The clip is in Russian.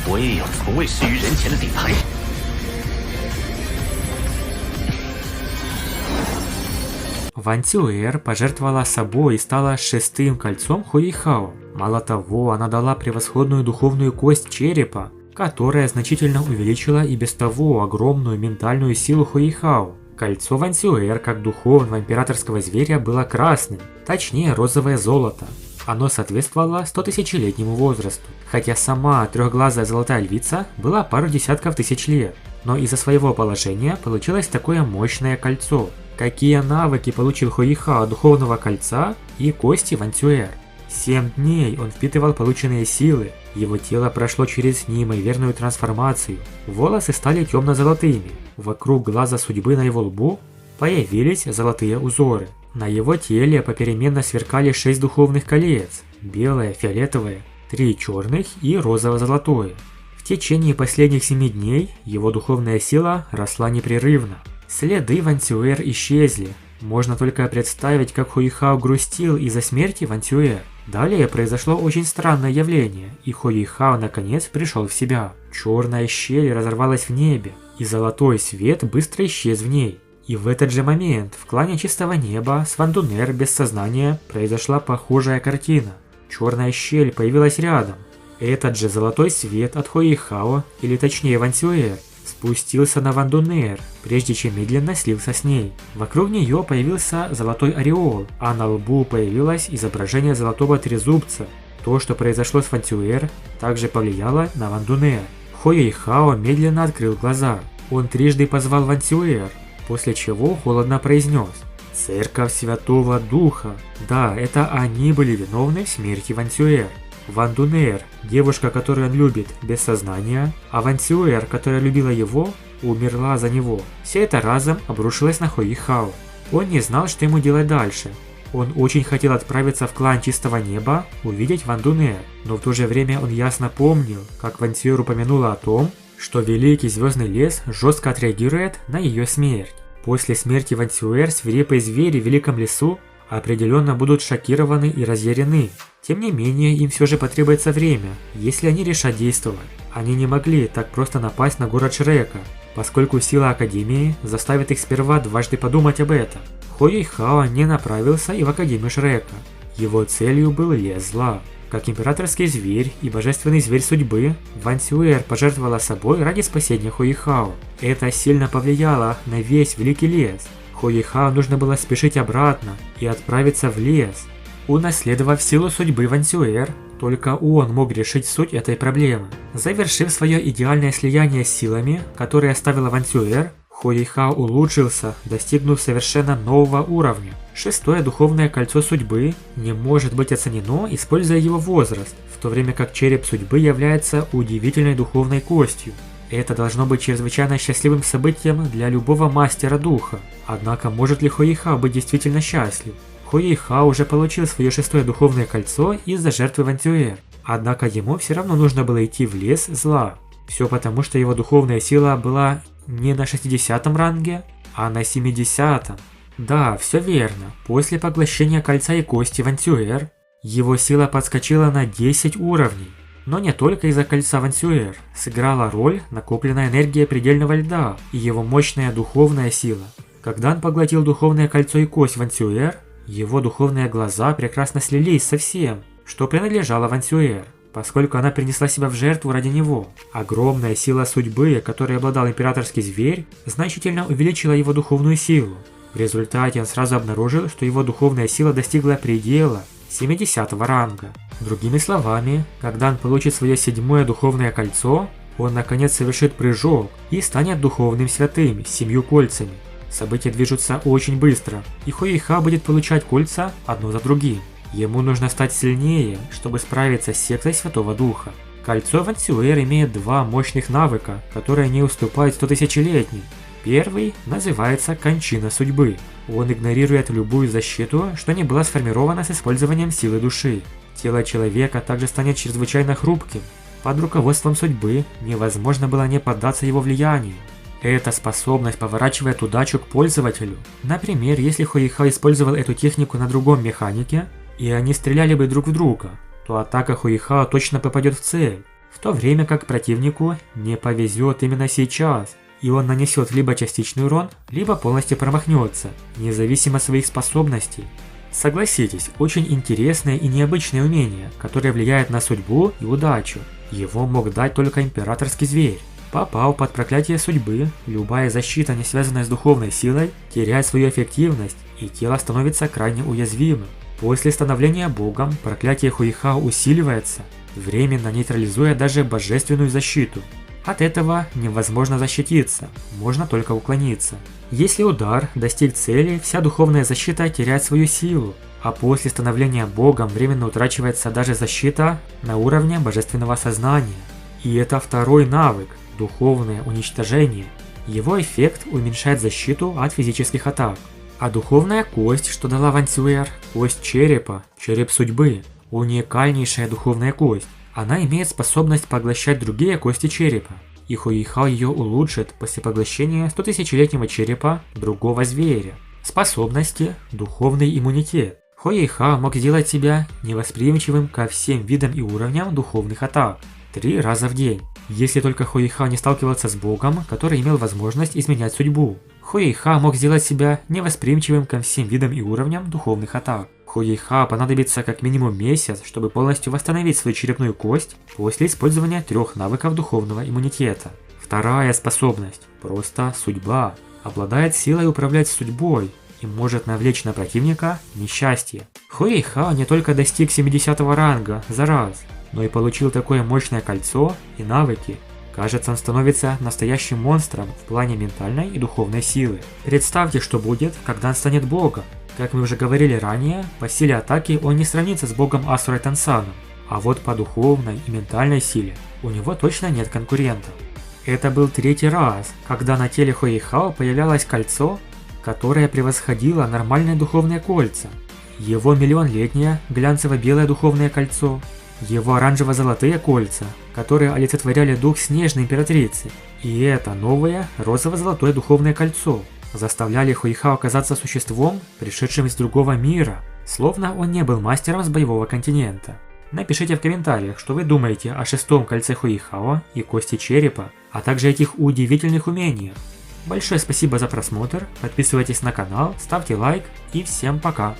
我也有从未施于人前的底牌。Ван Цюэр пожертвовала собой и стала шестым кольцом Хуэйхао. Мало того, она дала превосходную духовную кость черепа, которая значительно увеличила и без того огромную ментальную силу Хуэйхао. Кольцо Ван Цюэр, как духовного императорского зверя, было красным, точнее розовое золото. Оно соответствовало 100-тысячелетнему возрасту, хотя сама трехглазая золотая львица была пару десятков тысяч лет. Но из-за своего положения получилось такое мощное кольцо. Какие навыки получил Хуэйхао от духовного кольца и кости Ван Цюэр? 7 дней он впитывал полученные силы, его тело прошло через неимоверную трансформацию, волосы стали темно-золотыми, вокруг глаза судьбы на его лбу появились золотые узоры. На его теле попеременно сверкали 6 духовных колец, белое, фиолетовое, 3 черных и розово-золотое. В течение последних 7 дней его духовная сила росла непрерывно. Следы Ван Цюэр исчезли. Можно только представить, как Хуэйхао грустил из-за смерти Ван Цюэр. Далее произошло очень странное явление, и Хуэйхао наконец пришел в себя. Черная щель разорвалась в небе, и золотой свет быстро исчез в ней. И в этот же момент в клане Чистого Неба с Ван Дунер без сознания произошла похожая картина. Черная щель появилась рядом. Этот же золотой свет от Хуэйхао, или точнее Ван Цюэр, спустился на Ван Дунер, прежде чем медленно слился с ней. Вокруг нее появился золотой ореол, а на лбу появилось изображение золотого трезубца. То, что произошло с Ван Цюэр, также повлияло на Ван Дунер. Хуэйхао медленно открыл глаза. Он трижды позвал Ван Цюэр, после чего холодно произнес: «Церковь Святого Духа». Да, это они были виновны в смерти Ван Цюэр. Ван Дунер, девушка, которую он любит, без сознания, а Ван Цюэр, которая любила его, умерла за него. Все это разом обрушилось на Хуэйхао. Он не знал, что ему делать дальше. Он очень хотел отправиться в клан Чистого Неба, увидеть Ван Дунер, но в то же время он ясно помнил, как Ван Цюэр упомянула о том, что Великий Звездный Лес жестко отреагирует на ее смерть. После смерти Ван Цюэр свирепые звери в Великом Лесу определенно будут шокированы и разъярены. Тем не менее, им все же потребуется время, если они решат действовать. Они не могли так просто напасть на город Шрека, поскольку сила Академии заставит их сперва дважды подумать об этом. Хуэйхао не направился и в Академию Шрека. Его целью был лес зла. Как императорский зверь и божественный зверь судьбы, Ван Цюэр пожертвовала собой ради спасения Хуэйхао. Это сильно повлияло на весь Великий Лес. Хуэйхао нужно было спешить обратно и отправиться в лес. Унаследовав силу судьбы Ван Цюэр, только он мог решить суть этой проблемы. Завершив свое идеальное слияние с силами, которые оставила Ван Цюэр, Хуэйхао улучшился, достигнув совершенно нового уровня. Шестое духовное кольцо судьбы не может быть оценено, используя его возраст, в то время как череп судьбы является удивительной духовной костью. Это должно быть чрезвычайно счастливым событием для любого мастера духа. Однако может ли Хуэйхао быть действительно счастлив? Хуэйхао уже получил свое шестое духовное кольцо из-за жертвы Ван Цюэр. Однако ему все равно нужно было идти в лес зла. Все потому, что его духовная сила была не на 60-м ранге, а на 70-м. Да, все верно. После поглощения кольца и кости Ван Цюэр, его сила подскочила на 10 уровней. Но не только из-за кольца Ван Цюэр сыграла роль накопленная энергия предельного льда и его мощная духовная сила. Когда он поглотил духовное кольцо и кость Ван Цюэр, его духовные глаза прекрасно слились со всем, что принадлежало Ван Цюэр, поскольку она принесла себя в жертву ради него. Огромная сила судьбы, которой обладал императорский зверь, значительно увеличила его духовную силу. В результате он сразу обнаружил, что его духовная сила достигла предела 70 ранга. Другими словами, когда он получит свое седьмое духовное кольцо, он наконец совершит прыжок и станет духовным святым с 7 кольцами. События движутся очень быстро, и Хуэйхао будет получать кольца одно за другим. Ему нужно стать сильнее, чтобы справиться с сектой Святого Духа. Кольцо Ван Цюэр имеет 2 мощных навыка, которые не уступают 100-тысячелетним. Первый называется Кончина Судьбы. Он игнорирует любую защиту, что не была сформирована с использованием силы души. Тело человека также станет чрезвычайно хрупким. Под руководством судьбы невозможно было не поддаться его влиянию. Эта способность поворачивает удачу к пользователю. Например, если Хуэйхао использовал эту технику на другом механике, и они стреляли бы друг в друга, то атака Хуэйхао точно попадет в цель. в то время как противнику не повезет именно сейчас, и он нанесет либо частичный урон, либо полностью промахнется, независимо от своих способностей. Согласитесь, очень интересное и необычное умение, которое влияет на судьбу и удачу. Его мог дать только императорский зверь. Попав под проклятие судьбы, любая защита, не связанная с духовной силой, теряет свою эффективность, и тело становится крайне уязвимым. После становления богом, проклятие Хуихао усиливается, временно нейтрализуя даже божественную защиту. От этого невозможно защититься, можно только уклониться. Если удар достиг цели, вся духовная защита теряет свою силу, а после становления богом временно утрачивается даже защита на уровне божественного сознания. И это второй навык – духовное уничтожение. Его эффект уменьшает защиту от физических атак. А духовная кость, что дала Ван Цюэр, кость черепа, череп судьбы, уникальнейшая духовная кость. Она имеет способность поглощать другие кости черепа, и Хуихао ее улучшит после поглощения 100-тысячелетнего черепа другого зверя. Способности – духовный иммунитет. Хуихао мог сделать себя невосприимчивым ко всем видам и уровням духовных атак 3 раза в день, если только Хуихао не сталкивался с богом, который имел возможность изменять судьбу. Хуихао мог сделать себя невосприимчивым ко всем видам и уровням духовных атак. Хуихао понадобится как минимум месяц, чтобы полностью восстановить свою черепную кость после использования 3 навыков духовного иммунитета. Вторая способность – просто судьба. Обладает силой управлять судьбой и может навлечь на противника несчастье. Хуихао не только достиг 70 ранга за раз, но и получил такое мощное кольцо и навыки. Кажется, он становится настоящим монстром в плане ментальной и духовной силы. Представьте, что будет, когда он станет богом. Как мы уже говорили ранее, по силе атаки он не сравнится с богом Асурой Тансаном, а вот по духовной и ментальной силе у него точно нет конкурентов. Это был 3-й раз, когда на теле Хуихао появлялось кольцо, которое превосходило нормальные духовные кольца. Его миллионлетнее глянцево-белое духовное кольцо, его оранжево-золотые кольца, которые олицетворяли дух Снежной Императрицы, и это новое розово-золотое духовное кольцо заставляли Хуихао казаться существом, пришедшим из другого мира, словно он не был мастером с боевого континента. Напишите в комментариях, что вы думаете о 6-м кольце Хуихао и кости черепа, а также этих удивительных умениях. Большое спасибо за просмотр, подписывайтесь на канал, ставьте лайк и всем пока!